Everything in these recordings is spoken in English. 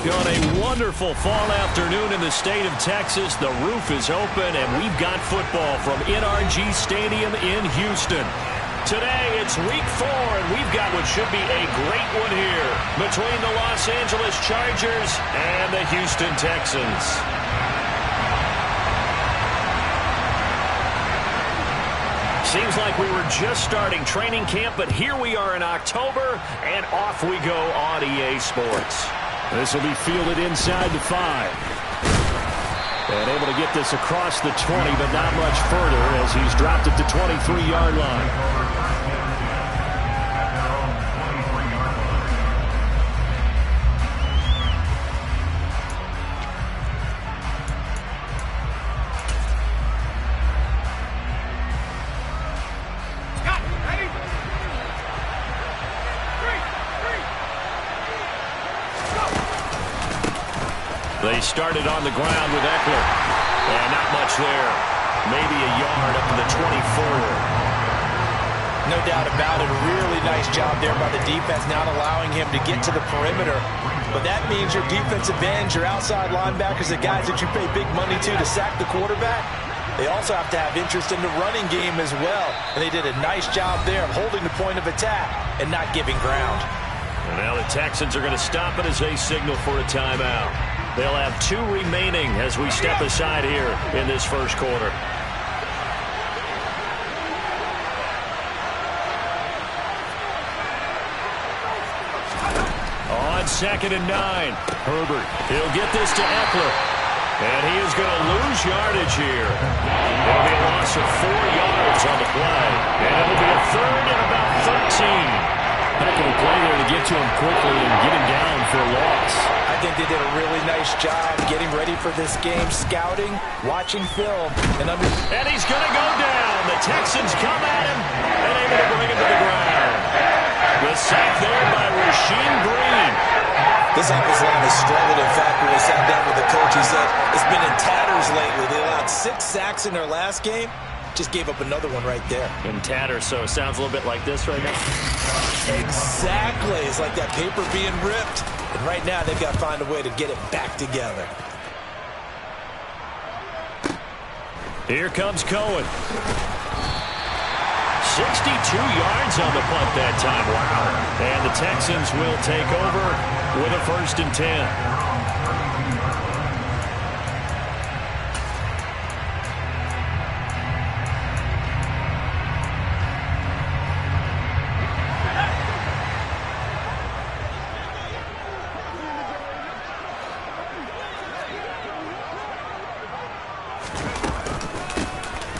On a wonderful fall afternoon in the state of Texas, the roof is open, and we've got football from NRG Stadium in Houston. Today, it's week 4, and we've got what should be a great one here between the Los Angeles Chargers and the Houston Texans. Seems like we were just starting training camp, but here we are in October, and off we go on EA Sports. This will be fielded inside the 5. And able to get this across the 20, but not much further as he's dropped it to 23-yard line. They started on the ground with Eckler. And not much there. Maybe a yard up to the 24. No doubt about it. A really nice job there by the defense, not allowing him to get to the perimeter. But that means your defensive ends, your outside linebackers, the guys that you pay big money to sack the quarterback, they also have to have interest in the running game as well. And they did a nice job there of holding the point of attack and not giving ground. And now the Texans are going to stop it as they signal for a timeout. They'll have 2 remaining as we step aside here in this first quarter. On 2nd and 9, Herbert. He'll get this to Eckler. And he is going to lose yardage here. It'll be a loss of 4 yards on the play. And it'll be a 3rd and about 13. Heck of a play there to get to him quickly and get him down for a loss. I think they did a really nice job getting ready for this game, scouting, watching film, and he's going to go down. The Texans come at him and able to bring him to the ground. The sack there by Rasheem Green. This offensive line has struggled. In fact, when we sat down with the coach, he said it's been in tatters lately. They allowed 6 sacks in their last game. Just gave up another one right there. In tatters, so it sounds a little bit like this right now. Exactly. It's like that paper being ripped. And right now, they've got to find a way to get it back together. Here comes Cohen. 62 yards on the punt that time. Wow. And the Texans will take over with a 1st and 10.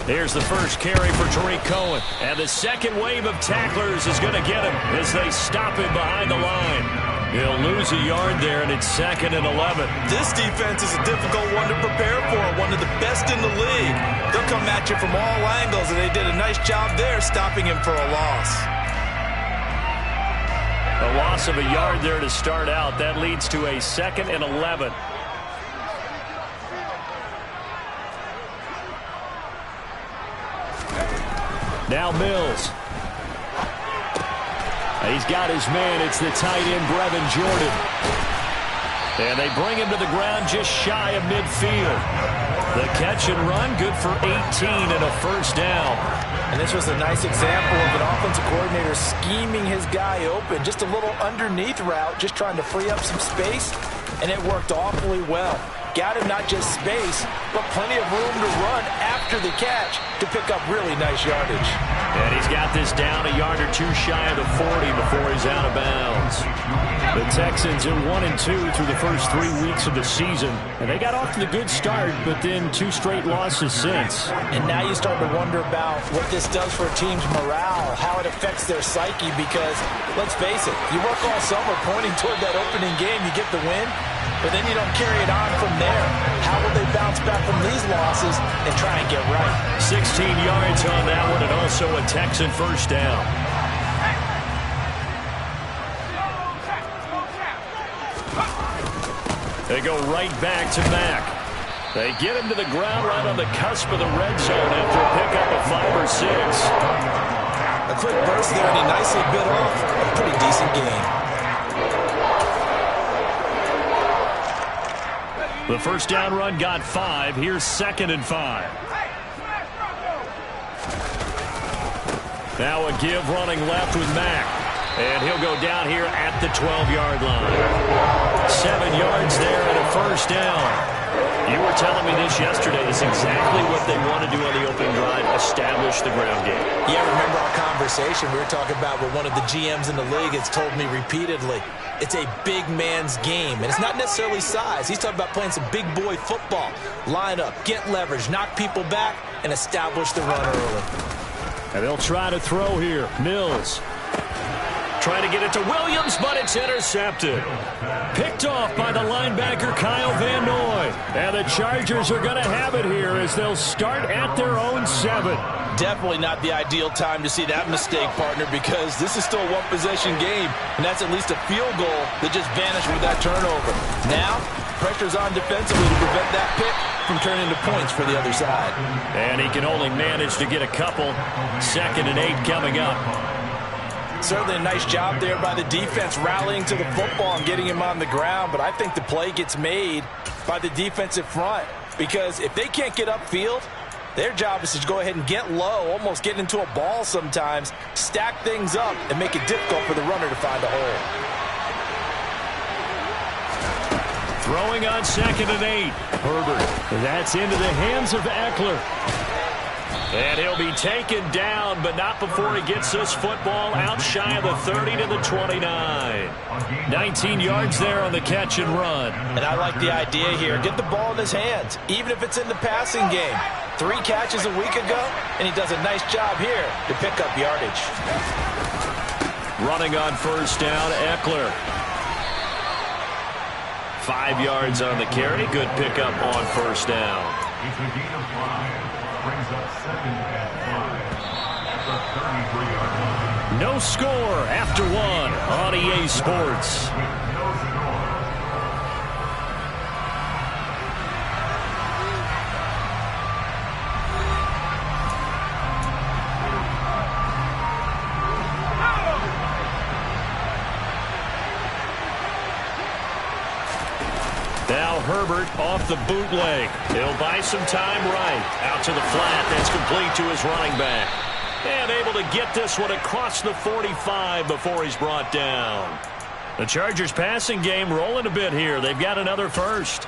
Here's the first carry for Tariq Cohen. And the second wave of tacklers is going to get him as they stop him behind the line. He'll lose a yard there, and it's 2nd and 11. This defense is a difficult one to prepare for, one of the best in the league. They'll come at you from all angles, and they did a nice job there stopping him for a loss. A loss of a yard there to start out. That leads to a 2nd and 11. Now Mills. He's got his man. It's the tight end, Brevin Jordan. And they bring him to the ground just shy of midfield. The catch and run, good for 18 and a 1st down. And this was a nice example of an offensive coordinator scheming his guy open. Just a little underneath route, just trying to free up some space. And it worked awfully well. Got him not just space, but plenty of room to run after the catch to pick up really nice yardage. And he's got this down a yard or 2 shy of the 40 before he's out of bounds. The Texans are 1-2 through the first 3 weeks of the season. And they got off to the good start, but then 2 straight losses since. And now you start to wonder about what this does for a team's morale, how it affects their psyche, because, let's face it, you work all summer pointing toward that opening game, you get the win, but then you don't carry it on from there. How will they bounce back from these losses and try and get right? 16 yards on that one, and also a Texan 1st down. They go right back to Mack. They get him to the ground right on the cusp of the red zone after a pickup of 5 or 6. A quick burst there, and he nicely bit off a pretty decent gain. The first down run got 5. Here's 2nd and 5. Now a give running left with Mack. And he'll go down here at the 12-yard line. 7 yards there and a first down. You were telling me this yesterday. It's exactly what they want to do on the opening drive, establish the ground game. Yeah, remember our conversation we were talking about with one of the GMs in the league has told me repeatedly, it's a big man's game. And it's not necessarily size. He's talking about playing some big boy football. Line up, get leverage, knock people back, and establish the run early. And they'll try to throw here. Mills. Trying to get it to Williams, but it's intercepted. Picked off by the linebacker, Kyle Van Noy. And the Chargers are going to have it here as they'll start at their own 7. Definitely not the ideal time to see that mistake, partner, because this is still a one-possession game, and that's at least a field goal that just vanished with that turnover. Now, pressure's on defensively to prevent that pick from turning into points for the other side. And he can only manage to get a couple. 2nd and 8 coming up. Certainly a nice job there by the defense rallying to the football and getting him on the ground, but I think the play gets made by the defensive front because if they can't get upfield, their job is to go ahead and get low, almost get into a ball sometimes, stack things up, and make it difficult for the runner to find a hole. Throwing on 2nd and 8. Herbert. That's into the hands of Eckler. And he'll be taken down, but not before he gets this football out shy of the 30 to the 29. 19 yards there on the catch and run. And I like the idea here. Get the ball in his hands, even if it's in the passing game. 3 catches a week ago, and he does a nice job here to pick up yardage. Running on first down, Eckler. 5 yards on the carry. Good pickup on first down. It's a gain of 5. Brings up 2nd and 5 at the 33-yard line. No score after 1 on EA Sports. No score. Now Herbert off the bootleg. He'll buy some time right. Out to the flat. That's complete to his running back. And able to get this one across the 45 before he's brought down. The Chargers passing game rolling a bit here. They've got another first.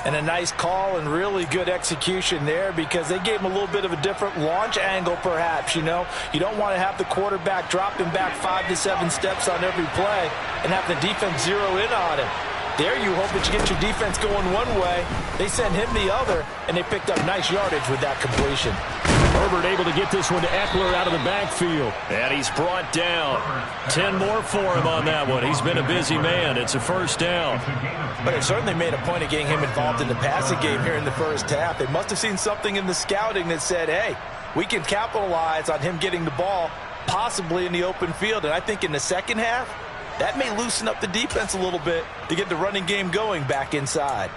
And a nice call and really good execution there because they gave him a little bit of a different launch angle perhaps, you know. You don't want to have the quarterback dropping back 5 to 7 steps on every play and have the defense zero in on him. There you hope that you get your defense going one way. They send him the other, and they picked up nice yardage with that completion. Herbert able to get this one to Eckler out of the backfield. And he's brought down. 10 more for him on that one. He's been a busy man. It's a first down. But it certainly made a point of getting him involved in the passing game here in the first half. They must have seen something in the scouting that said, hey, we can capitalize on him getting the ball possibly in the open field. And I think in the second half, that may loosen up the defense a little bit to get the running game going back inside.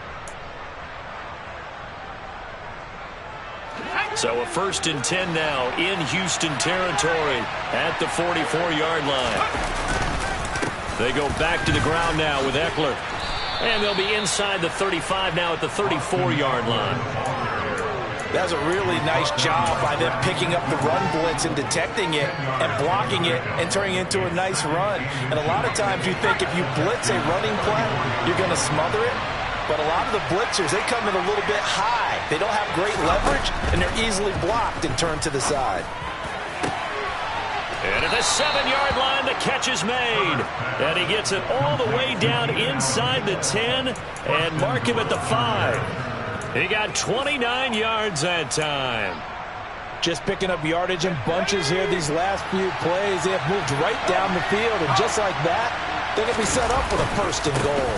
So a 1st and 10 now in Houston territory at the 44-yard line. They go back to the ground now with Eckler. And they'll be inside the 35 now at the 34-yard line. That was a really nice job by them picking up the run blitz and detecting it and blocking it and turning it into a nice run. And a lot of times you think if you blitz a running play, you're going to smother it. But a lot of the blitzers, they come in a little bit high. They don't have great leverage, and they're easily blocked and turned to the side. And at the 7-yard line, the catch is made. And he gets it all the way down inside the 10 and mark him at the 5. He got 29 yards that time. Just picking up yardage in bunches here these last few plays. They have moved right down the field, and just like that, they're going to be set up for the 1st and goal.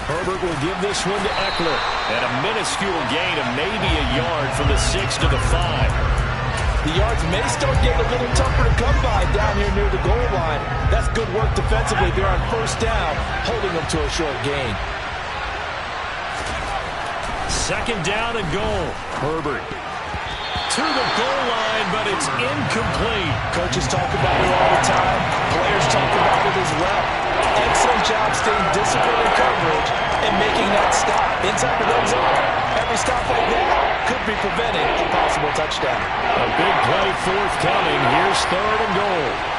Herbert will give this one to Eckler. And a minuscule gain of maybe a yard from the 6 to the 5. The yards may start getting a little tougher to come by down here near the goal line. That's good work defensively there on 1st down, holding them to a short gain. 2nd down and goal. Herbert to the goal line, but it's incomplete. Coaches talk about it all the time. Players talk about it as well. Excellent job staying disciplined in coverage and making that stop. Inside the red zone, every stop like that could be preventing a possible touchdown. A big play forthcoming. Here's 3rd and goal.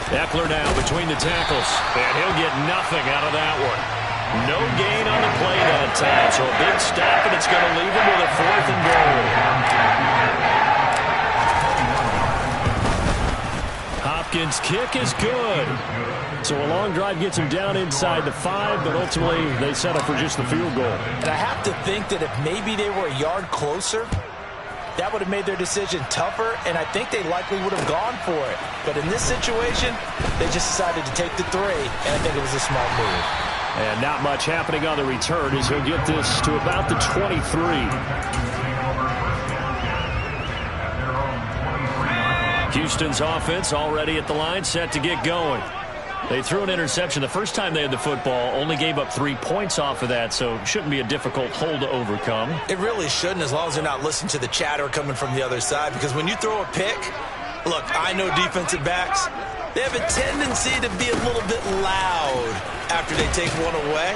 Eckler now between the tackles, and he'll get nothing out of that one. No gain on the play that time, so a big stop, and it's going to leave him with a 4th and goal. Hopkins' kick is good. So a long drive gets him down inside the 5, but ultimately they settle for just the field goal. And I have to think that if maybe they were a yard closer, that would have made their decision tougher, and I think they likely would have gone for it. But in this situation, they just decided to take the 3, and I think it was a smart move. And not much happening on the return as he'll get this to about the 23. Houston's offense already at the line, set to get going. They threw an interception the first time they had the football, only gave up 3 points off of that, so shouldn't be a difficult hole to overcome. It really shouldn't, as long as they're not listening to the chatter coming from the other side, because when you throw a pick, look, I know defensive backs, they have a tendency to be a little bit loud after they take one away,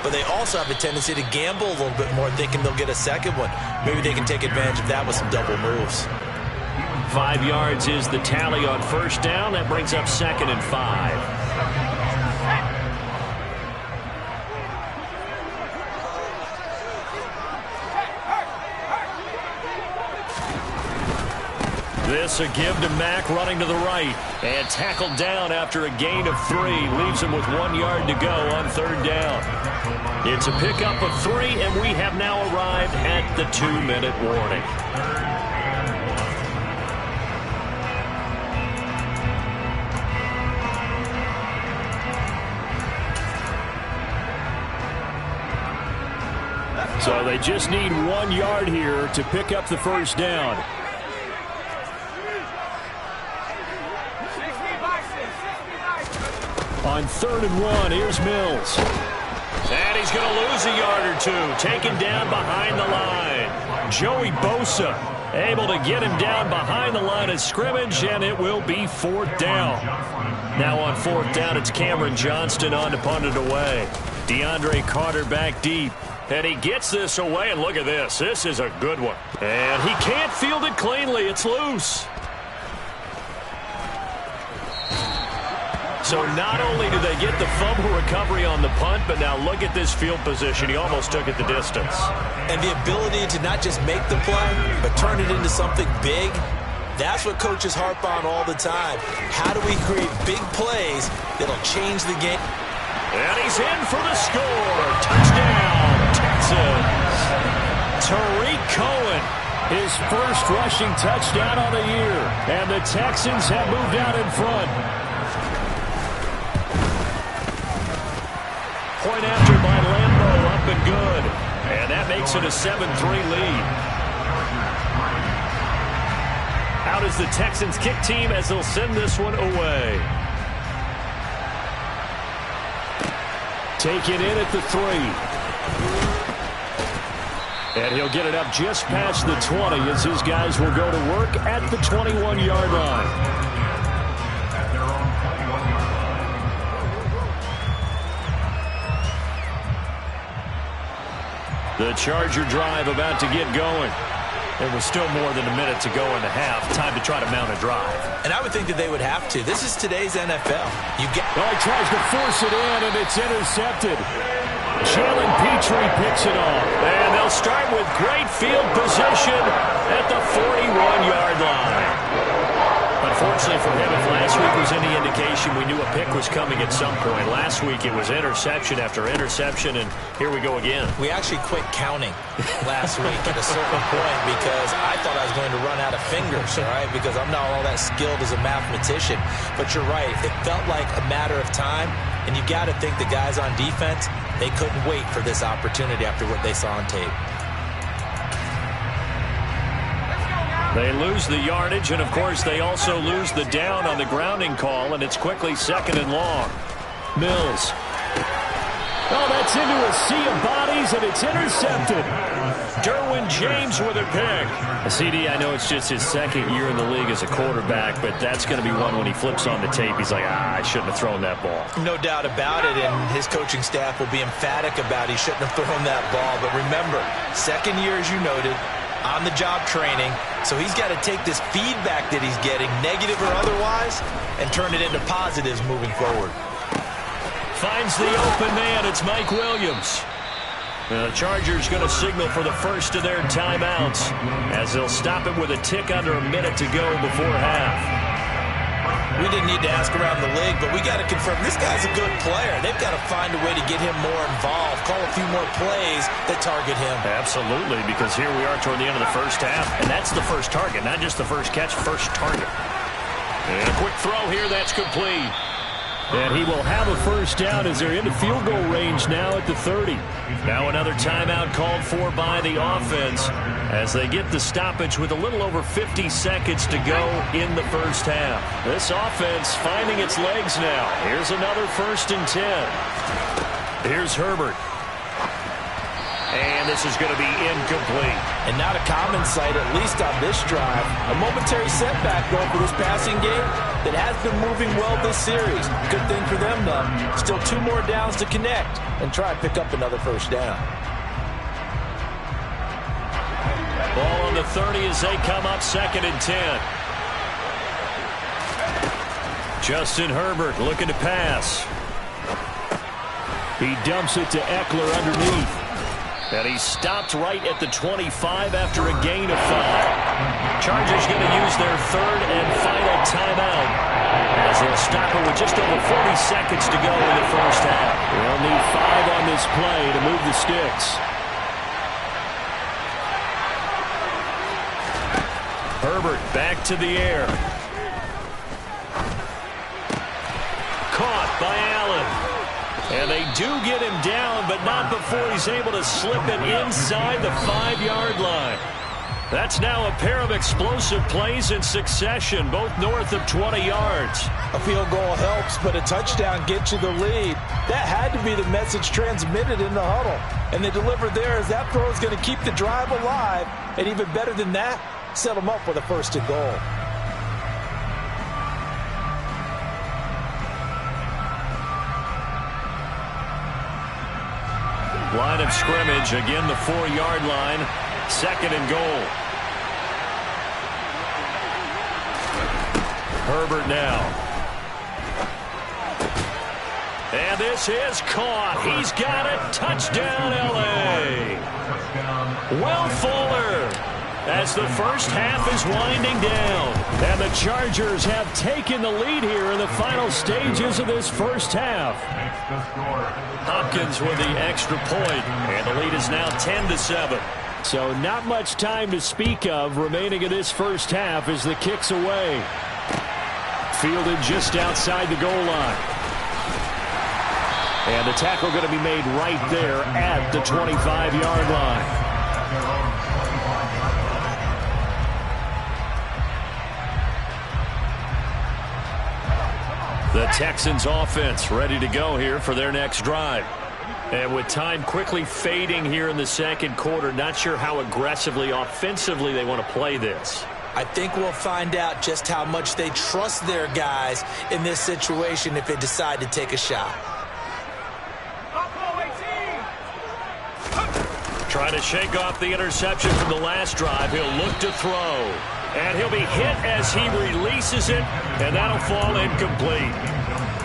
but they also have a tendency to gamble a little bit more, thinking they'll get a second one. Maybe they can take advantage of that with some double moves. 5 yards is the tally on 1st down. That brings up 2nd and 5. This a give to Mack, running to the right, and tackled down after a gain of 3. Leaves him with 1 yard to go on 3rd down. It's a pickup of 3, and we have now arrived at the 2-minute warning. So they just need 1 yard here to pick up the 1st down. On 3rd and 1, here's Mills. And he's going to lose a yard or 2. Taken down behind the line. Joey Bosa able to get him down behind the line of scrimmage, and it will be 4th down. Now on 4th down, it's Cameron Johnston on to punt it away. DeAndre Carter back deep. And he gets this away, and look at this. This is a good one. And he can't field it cleanly. It's loose. So not only do they get the fumble recovery on the punt, but now look at this field position. He almost took it the distance. And the ability to not just make the play, but turn it into something big, that's what coaches harp on all the time. How do we create big plays that'll change the game? And he's in for the score. Touchdown, Texans. Tariq Cohen, his first rushing touchdown of the year. And the Texans have moved out in front. Point after by Lambeau, up and good. And that makes it a 7-3 lead. Out is the Texans kick team as they'll send this one away. Taken in at the 3. And he'll get it up just past the 20 as his guys will go to work at the 21-yard line. The Charger drive about to get going. There was still more than a minute to go in the half. Time to try to mount a drive. And I would think that they would have to. This is today's NFL. He tries to force it in, and it's intercepted. Jalen Petrie picks it off. And they'll start with great field position at the 41-yard line. Unfortunately for him, if last week was any indication, we knew a pick was coming at some point. Last week it was interception after interception, and here we go again. We actually quit counting last week at a certain point because I thought I was going to run out of fingers, all right, because I'm not all that skilled as a mathematician. But you're right. It felt like a matter of time, and you got to think the guys on defense, they couldn't wait for this opportunity after what they saw on tape. They lose the yardage, and, of course, they also lose the down on the grounding call, and it's quickly 2nd and long. Mills. Oh, that's into a sea of bodies, and it's intercepted. Derwin James with a pick. CD, I know it's just his second year in the league as a quarterback, but that's going to be one when he flips on the tape. He's like, I shouldn't have thrown that ball. No doubt about it, and his coaching staff will be emphatic about he shouldn't have thrown that ball. But remember, second year, as you noted, on-the-job training, so he's got to take this feedback that he's getting, negative or otherwise, and turn it into positives moving forward. Finds the open man. It's Mike Williams. The Chargers going to signal for the first of their timeouts as they'll stop it with a tick under a minute to go before half. We didn't need to ask around the league, but we got to confirm this guy's a good player. They've got to find a way to get him more involved, call a few more plays that target him. Absolutely, because here we are toward the end of the first half, and that's the first target, not just the first catch, first target. And a quick throw here, that's complete. And he will have a first down as they're into field goal range now at the 30. Now another timeout called for by the offense as they get the stoppage with a little over 50 seconds to go in the first half. This offense finding its legs now. Here's another 1st and 10. Here's Herbert. And this is going to be incomplete. And not a common sight, at least on this drive. A momentary setback going for this passing game that has been moving well this series. Good thing for them, though. Still 2 more downs to connect and try and pick up another first down. Ball on the 30 as they come up 2nd and 10. Justin Herbert looking to pass. He dumps it to Eckler underneath. And he stopped right at the 25 after a gain of 5. Chargers going to use their 3rd and final timeout as they'll stop it with just over 40 seconds to go in the first half. They'll need 5 on this play to move the sticks. Herbert back to the air. Caught by Allen. And they do get him down, but not before he's able to slip it inside the 5-yard line. That's now a pair of explosive plays in succession, both north of 20 yards. A field goal helps, but a touchdown gets you the lead. That had to be the message transmitted in the huddle. And they deliver there as that throw is going to keep the drive alive. And even better than that, set them up with a 1st and goal. Line of scrimmage, again the 4-yard line, 2nd and goal. Herbert now. And this is caught. He's got it. Touchdown, L.A. Will Fuller as the first half is winding down. And the Chargers have taken the lead here in the final stages of this first half. Hopkins with the extra point, and the lead is now 10-7. So not much time to speak of remaining in this first half as the kick's away. Fielded just outside the goal line. And the tackle going to be made right there at the 25-yard line. The Texans offense ready to go here for their next drive. And with time quickly fading here in the 2nd quarter, not sure how aggressively, offensively they want to play this. I think we'll find out just how much they trust their guys in this situation if they decide to take a shot. Trying to shake off the interception from the last drive. He'll look to throw. And he'll be hit as he releases it, and that'll fall incomplete.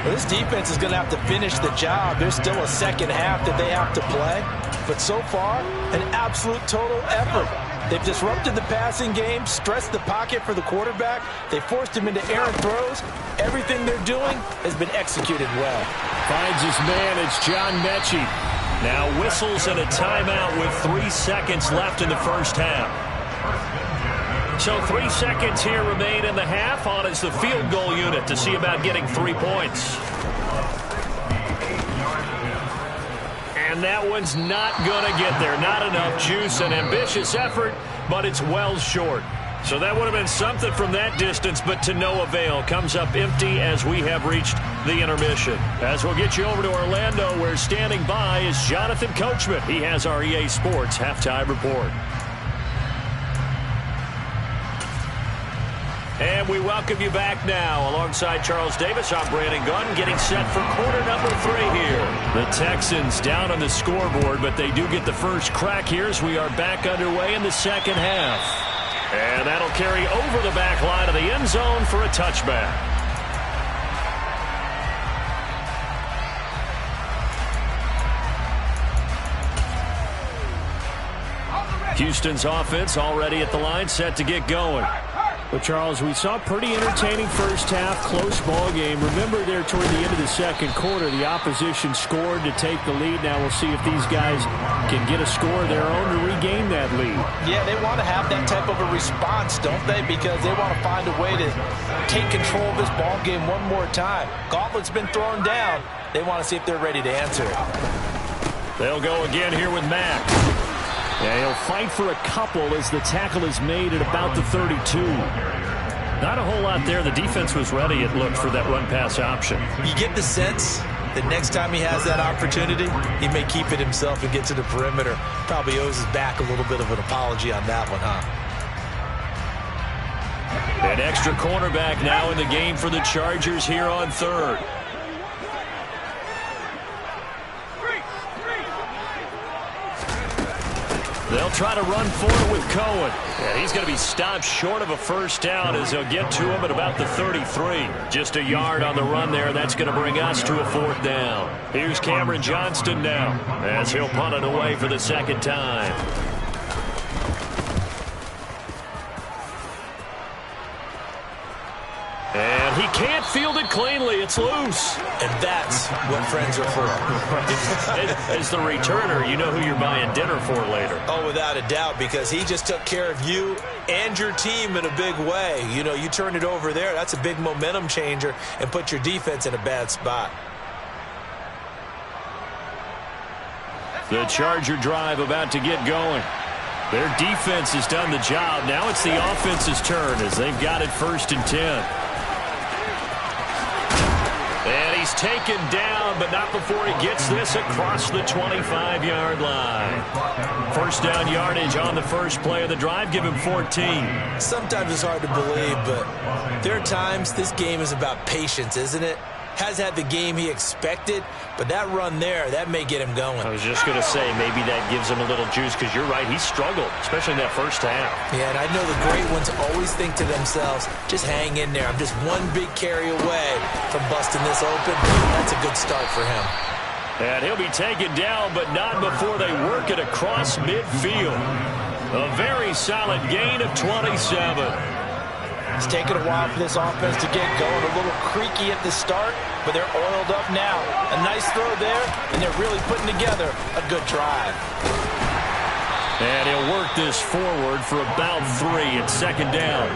Well, this defense is going to have to finish the job. There's still a 2nd half that they have to play. But so far, an absolute total effort. They've disrupted the passing game, stressed the pocket for the quarterback. They forced him into errant throws. Everything they're doing has been executed well. Finds his man. It's John Mechie. Now whistles and a timeout with 3 seconds left in the first half. So 3 seconds here remain in the half. On is the field goal unit to see about getting 3 points. And that one's not going to get there. Not enough juice. An ambitious effort, but it's well short. So that would have been something from that distance, but to no avail. Comes up empty as we have reached the intermission. As we'll get you over to Orlando, where standing by is Jonathan Coachman. He has our EA Sports halftime report. And we welcome you back now. Alongside Charles Davis, I'm Brandon Gunn, getting set for quarter number 3 here. The Texans down on the scoreboard, but they do get the first crack here as we are back underway in the second half. And that'll carry over the back line of the end zone for a touchback. Houston's offense already at the line, set to get going. But, Charles, we saw a pretty entertaining first half, close ball game. Remember there toward the end of the second quarter, the opposition scored to take the lead. Now we'll see if these guys can get a score of their own to regain that lead. Yeah, they want to have that type of a response, don't they? Because they want to find a way to take control of this ball game one more time. Gauntlet's been thrown down. They want to see if they're ready to answer it. They'll go again here with Mack. Yeah, he'll fight for a couple as the tackle is made at about the 32. Not a whole lot there. The defense was ready, it looked, for that run-pass option. You get the sense that next time he has that opportunity, he may keep it himself and get to the perimeter. Probably owes his back a little bit of an apology on that one, huh? An extra cornerback now in the game for the Chargers here on third. They'll try to run for it with Cohen. And he's going to be stopped short of a first down as they'll get to him at about the 33. Just a yard on the run there. That's going to bring us to a fourth down. Here's Cameron Johnston now as he'll punt it away for the second time. And he can't field it cleanly. It's loose. And that's what friends are for. As the returner, you know who you're buying dinner for later. Oh, without a doubt, because he just took care of you and your team in a big way. You know, you turn it over there, that's a big momentum changer and put your defense in a bad spot. The Charger drive about to get going. Their defense has done the job. Now it's the offense's turn as they've got it 1st and 10. And he's taken down, but not before he gets this across the 25-yard line. First down yardage on the first play of the drive. Give him 14. Sometimes it's hard to believe, but there are times this game is about patience, isn't it? Has had the game he expected, but that run there, that may get him going. I was just going to say, maybe that gives him a little juice, because you're right, he struggled, especially in that first half. Yeah, and I know the great ones always think to themselves, just hang in there. I'm just one big carry away from busting this open. That's a good start for him. And he'll be taken down, but not before they work it across midfield. A very solid gain of 27. It's taken a while for this offense to get going. A little creaky at the start, but they're oiled up now. A nice throw there, and they're really putting together a good drive. And he'll work this forward for about 3 at second down.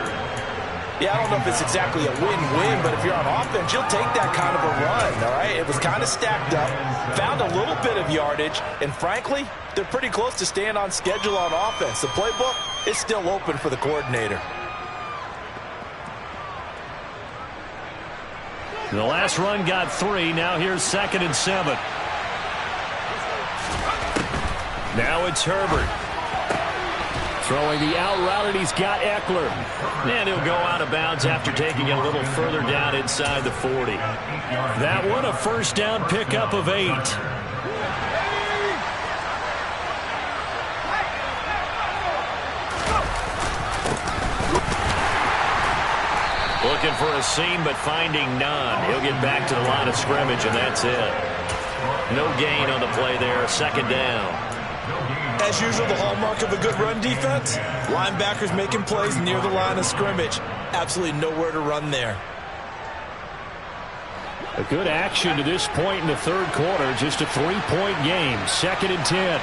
Yeah, I don't know if it's exactly a win-win, but if you're on offense, you'll take that kind of a run, all right? It was kind of stacked up, found a little bit of yardage, and frankly, they're pretty close to staying on schedule on offense. The playbook is still open for the coordinator. The last run got 3. Now here's 2nd and 7. Now it's Herbert. Throwing the out route, and he's got Eckler. And he'll go out of bounds after taking it a little further down inside the 40. That one, a first down pickup of 8. Looking for a seam, but finding none. He'll get back to the line of scrimmage, and that's it. No gain on the play there. 2nd down. As usual, the hallmark of a good run defense, linebackers making plays near the line of scrimmage. Absolutely nowhere to run there. A good action to this point in the third quarter. Just a 3-point game. 2nd and 10.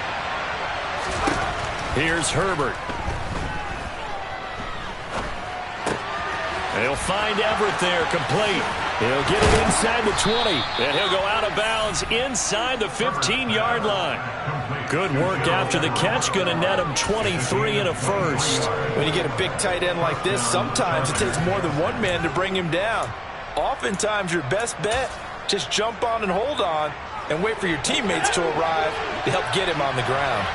Here's Herbert. He'll find Everett there, complete. He'll get it inside the 20, and he'll go out of bounds inside the 15-yard line. Good work after the catch, going to net him 23 and a first. When you get a big tight end like this, sometimes it takes more than one man to bring him down. Oftentimes, your best bet, just jump on and hold on and wait for your teammates to arrive to help get him on the ground.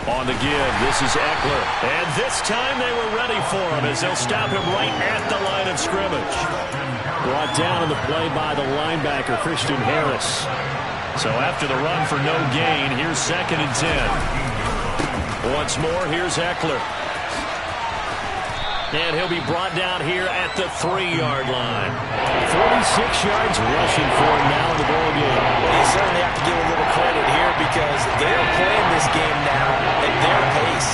On the give, this is Eckler. And this time they were ready for him as they'll stop him right at the line of scrimmage. Brought down on the play by the linebacker, Christian Harris. So after the run for no gain, here's 2nd and 10. Once more, here's Eckler. And he'll be brought down here at the 3-yard line. 46 yards rushing for him now in the ballgame. Well, you certainly have to give a little credit here because they're playing this game now at their pace.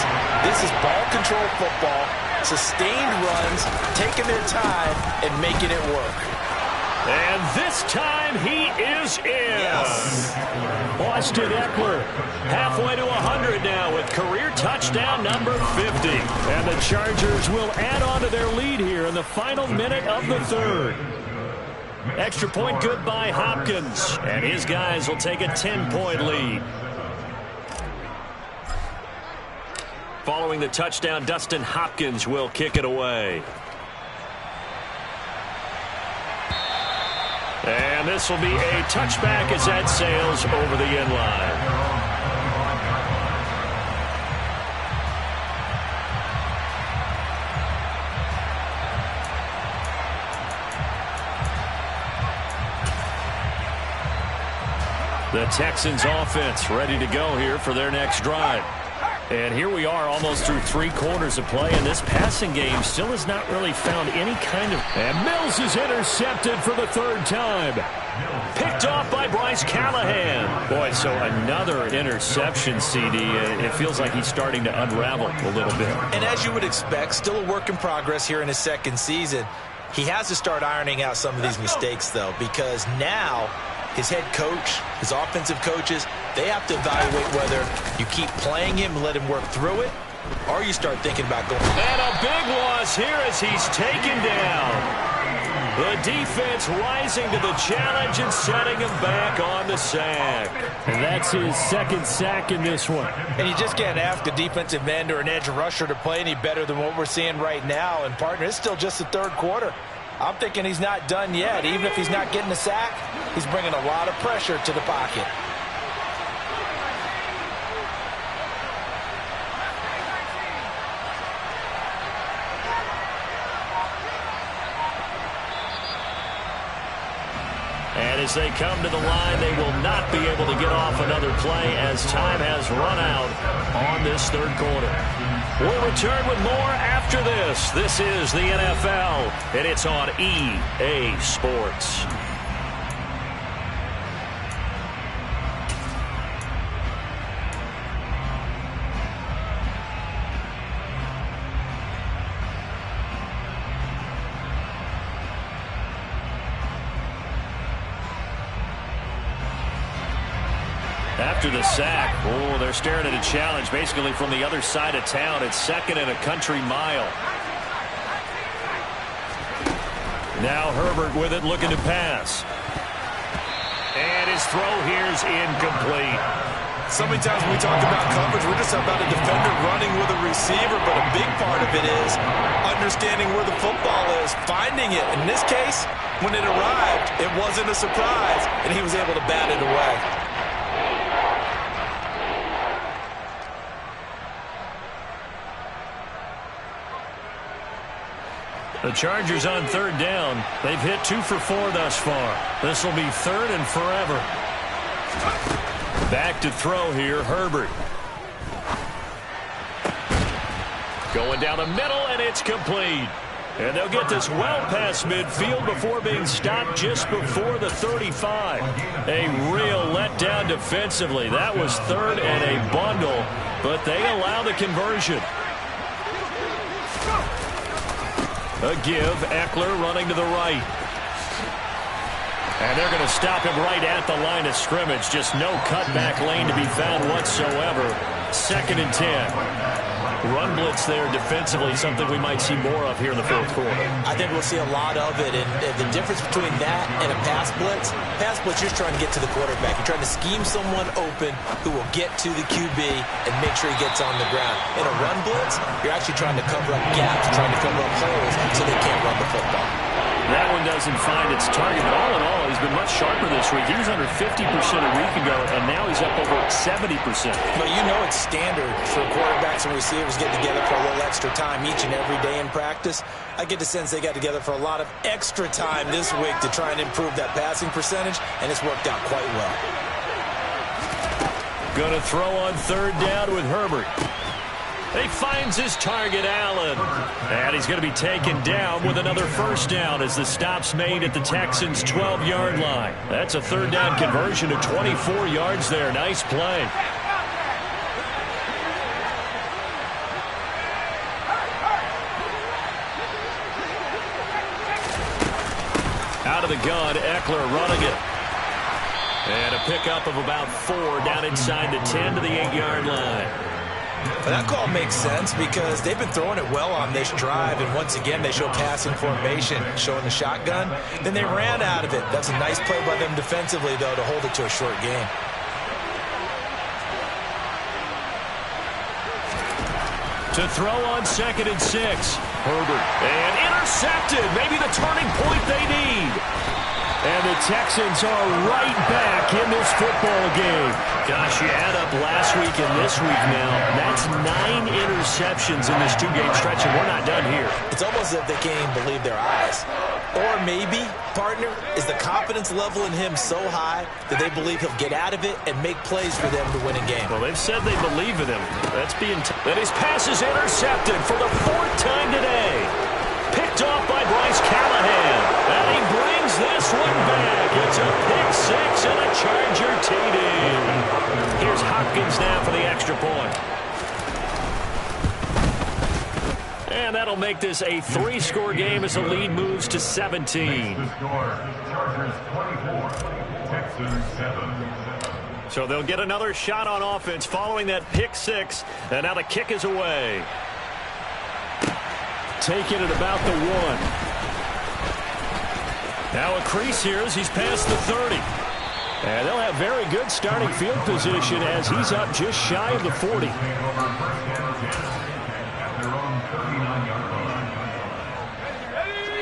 This is ball control football, sustained runs, taking their time and making it work. And this time he is in. Yes. Austin Eckler Halfway to 100 now with career touchdown number 50. And the Chargers will add on to their lead here in the final minute of the 3rd. Extra point good by Hopkins. And his guys will take a 10-point lead. Following the touchdown, Dustin Hopkins will kick it away. And this will be a touchback as that sails over the end line. The Texans offense ready to go here for their next drive. And here we are almost through 3 quarters of play, and this passing game still has not really found any kind of... And Mills is intercepted for the 3rd time. Picked off by Bryce Callahan. Boy, so another interception, CD. It feels like he's starting to unravel a little bit. And as you would expect, still a work in progress here in his 2nd season. He has to start ironing out some of these mistakes, though, because now his head coach, his offensive coaches, they have to evaluate whether you keep playing him and let him work through it, or you start thinking about going. And a big loss here as he's taken down. The defense rising to the challenge and setting him back on the sack. And that's his 2nd sack in this one. And you just can't ask a defensive end or an edge rusher to play any better than what we're seeing right now. And, partner, it's still just the 3rd quarter. I'm thinking he's not done yet. Even if he's not getting a sack, he's bringing a lot of pressure to the pocket. And as they come to the line, they will not be able to get off another play as time has run out on this 3rd quarter. We'll return with more after this. This is the NFL, and it's on EA Sports. After the sack, they're staring at a challenge basically from the other side of town. It's 2nd and a country mile. Now Herbert with it, looking to pass. And his throw here's incomplete. So many times when we talk about coverage, we're just about a defender running with a receiver, but a big part of it is understanding where the football is, finding it. In this case, when it arrived, it wasn't a surprise, and he was able to bat it away. The Chargers on 3rd down. They've hit 2 for 4 thus far. This will be 3rd and forever. Back to throw here, Herbert. Going down the middle, and it's complete. And they'll get this well past midfield before being stopped just before the 35. A real letdown defensively. That was 3rd and a bundle, but they allow the conversion. A give, Eckler running to the right. And they're going to stop him right at the line of scrimmage. Just no cutback lane to be found whatsoever. 2nd and 10. Run blitz there defensively, something we might see more of here in the fourth quarter. I think we'll see a lot of it, and the difference between that and a pass blitz, you're just trying to get to the quarterback. You're trying to scheme someone open who will get to the QB and make sure he gets on the ground. In a run blitz, you're actually trying to cover up gaps, trying to cover up holes so they can't run the football. That one doesn't find its target, but all in all, he's been much sharper this week. He was under 50% a week ago, and now he's up over 70%. But you know it's standard for quarterbacks and receivers getting together for a little extra time each and every day in practice. I get the sense they got together for a lot of extra time this week to try and improve that passing percentage, and it's worked out quite well. Going to throw on 3rd down with Herbert. He finds his target, Allen. And he's going to be taken down with another 1st down as the stop's made at the Texans' 12-yard line. That's a 3rd down conversion of 24 yards there. Nice play. Out of the gun, Eckler running it. And a pickup of about 4 down inside the 10 to the 8-yard line. Well, that call makes sense because they've been throwing it well on this drive, and once again they show passing formation, showing the shotgun. Then they ran out of it. That's a nice play by them defensively, though, to hold it to a short game. To throw on 2nd and 6. Herbert. And intercepted. Maybe the turning point they need. And the Texans are right back in this football game. Gosh, you add up last week and this week now. That's 9 interceptions in this 2-game stretch, and we're not done here. It's almost as if they can't even believe their eyes. Or maybe, partner, is the confidence level in him so high that they believe he'll get out of it and make plays for them to win a game. Well, they've said they believe in him. That's being and his pass is intercepted for the 4th time today. Picked off by Bryce Callahan. And he brings this one back. It's a pick 6 and a Charger TD. Here's Hopkins now for the extra point. And that'll make this a 3-score game as the lead moves to 17. Chargers 24, Texans 7. So they'll get another shot on offense following that pick 6. And now the kick is away. Taken at about the 1. Now a crease here as he's past the 30. And they'll have very good starting field position as he's up just shy of the 40.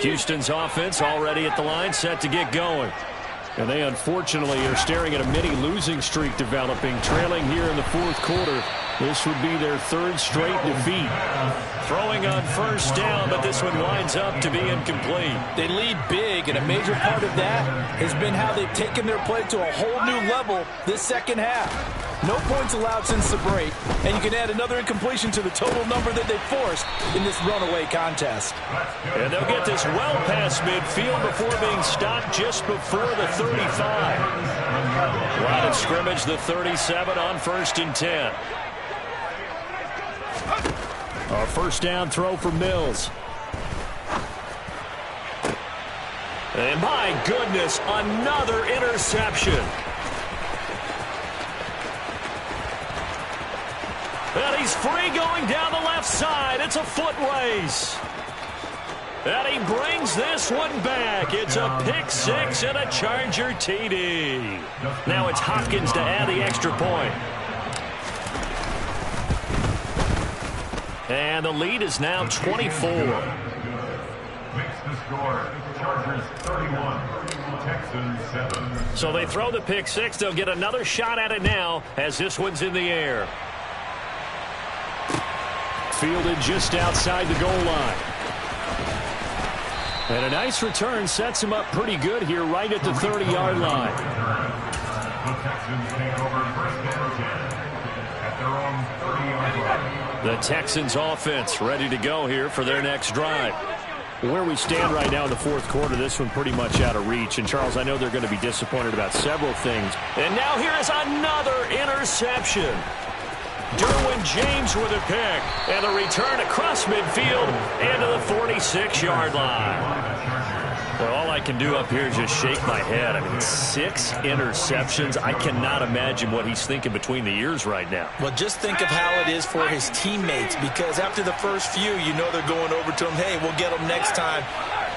Houston's offense already at the line, set to get going. And they unfortunately are staring at a mini losing streak developing, trailing here in the 4th quarter. This would be their 3rd straight defeat. Throwing on 1st down, but this one winds up to be incomplete. They lead big, and a major part of that has been how they've taken their play to a whole new level this 2nd half. No points allowed since the break, and you can add another incompletion to the total number that they forced in this runaway contest. And they'll get this well past midfield before being stopped just before the 35. Line of scrimmage, the 37 on 1st and 10. A 1st down throw for Mills. And my goodness, another interception. And he's free going down the left side. It's a foot race. And he brings this one back. It's a pick 6 and a Charger TD. Now it's Hopkins to add the extra point. And the lead is now 24. Makes the score. Chargers 31, Texans 7. So they throw the pick 6. They'll get another shot at it now as this one's in the air. Fielded just outside the goal line. And a nice return sets him up pretty good here right at the 30-yard line. The Texans take over 1st and 10 at their own 30-yard line. The Texans offense ready to go here for their next drive. Where we stand right now in the 4th quarter, this one pretty much out of reach. And, Charles, I know they're going to be disappointed about several things. And now here is another interception. Derwin James with a pick. And a return across midfield and to the 46-yard line. Well, all I can do up here is just shake my head. I mean, 6 interceptions. I cannot imagine what he's thinking between the ears right now. Well, just think of how it is for his teammates, because after the first few, you know they're going over to him, hey, we'll get them next time.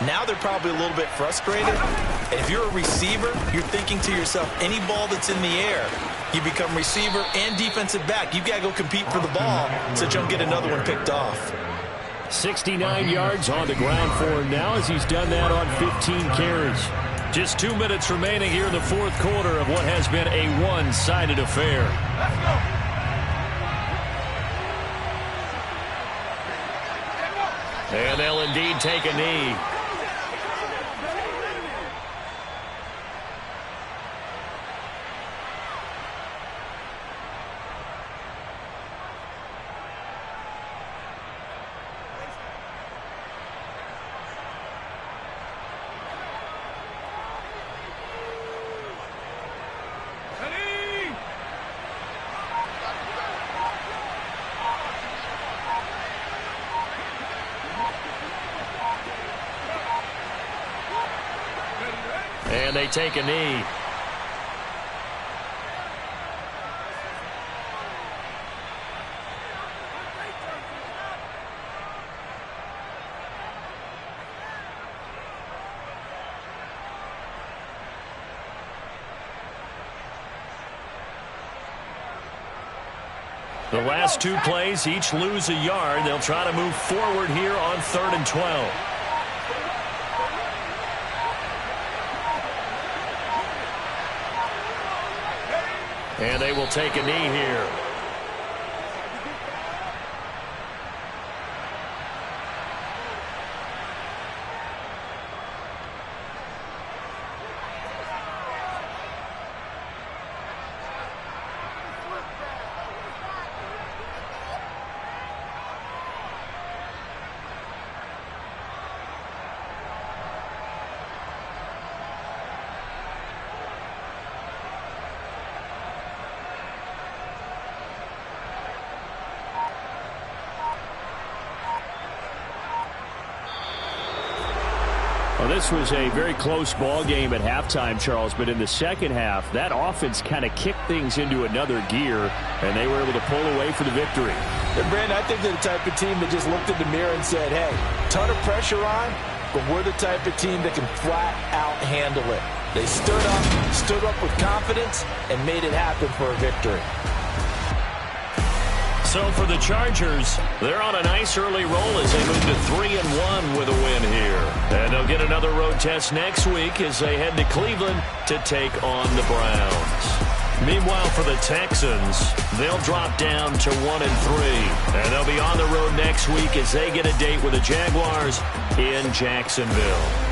Now they're probably a little bit frustrated. And if you're a receiver, you're thinking to yourself, any ball that's in the air, you become receiver and defensive back. You've got to go compete for the ball so that you don't get another one picked off. 69 yards on the ground for him now as he's done that on 15 carries. Just 2 minutes remaining here in the fourth quarter of what has been a one-sided affair. Let's go. And they'll indeed take a knee. And they take a knee. The last 2 plays, each lose a yard. They'll try to move forward here on 3rd and 12. And they will take a knee here. Well, this was a very close ball game at halftime, Charles, but in the second half, that offense kind of kicked things into another gear, and they were able to pull away for the victory. And Brandon, I think they're the type of team that just looked in the mirror and said, hey, ton of pressure on, but we're the type of team that can flat out handle it. They stood up with confidence, and made it happen for a victory. So for the Chargers, they're on a nice early roll as they move to 3-1 with a win here. And they'll get another road test next week as they head to Cleveland to take on the Browns. Meanwhile, for the Texans, they'll drop down to 1-3. And they'll be on the road next week as they get a date with the Jaguars in Jacksonville.